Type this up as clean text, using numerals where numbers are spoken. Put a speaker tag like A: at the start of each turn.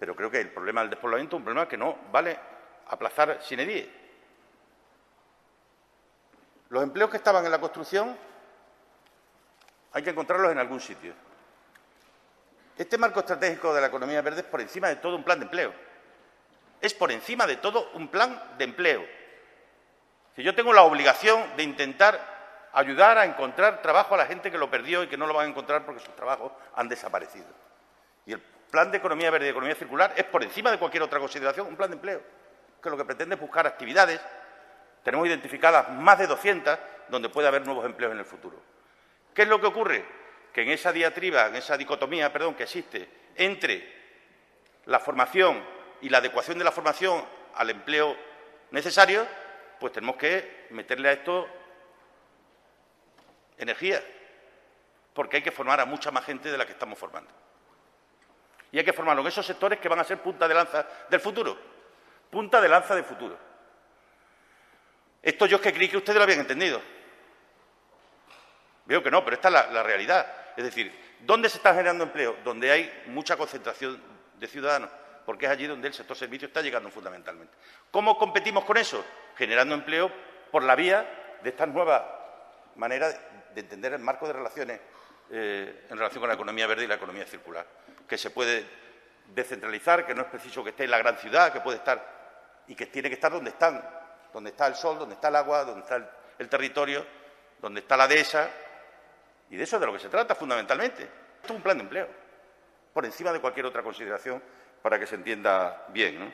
A: Pero creo que el problema del despoblamiento es un problema que no vale aplazar sine die. Los empleos que estaban en la construcción hay que encontrarlos en algún sitio. Este marco estratégico de la economía verde es por encima de todo un plan de empleo. Es por encima de todo un plan de empleo. Si yo tengo la obligación de intentar ayudar a encontrar trabajo a la gente que lo perdió y que no lo van a encontrar porque sus trabajos han desaparecido. Y el plan de economía verde y economía circular es por encima de cualquier otra consideración un plan de empleo, que lo que pretende es buscar actividades. Tenemos identificadas más de 200 donde puede haber nuevos empleos en el futuro. ¿Qué es lo que ocurre? Que en esa diatriba, en esa dicotomía, que existe entre la formación y la adecuación de la formación al empleo necesario, pues tenemos que meterle a esto energía, porque hay que formar a mucha más gente de la que estamos formando. Y hay que formarlo en esos sectores que van a ser punta de lanza del futuro. Punta de lanza del futuro. Esto yo es que creí que ustedes lo habían entendido. Veo que no, pero esta es la realidad. Es decir, ¿dónde se está generando empleo? Donde hay mucha concentración de ciudadanos, porque es allí donde el sector servicio está llegando fundamentalmente. ¿Cómo competimos con eso? Generando empleo por la vía de estas nuevas maneras de entender el marco de relaciones en relación con la economía verde y la economía circular, que se puede descentralizar, que no es preciso que esté en la gran ciudad, que puede estar y que tiene que estar donde está el sol, donde está el agua, donde está el territorio, donde está la dehesa, y de eso es de lo que se trata fundamentalmente. Esto es un plan de empleo, por encima de cualquier otra consideración, para que se entienda bien, ¿no?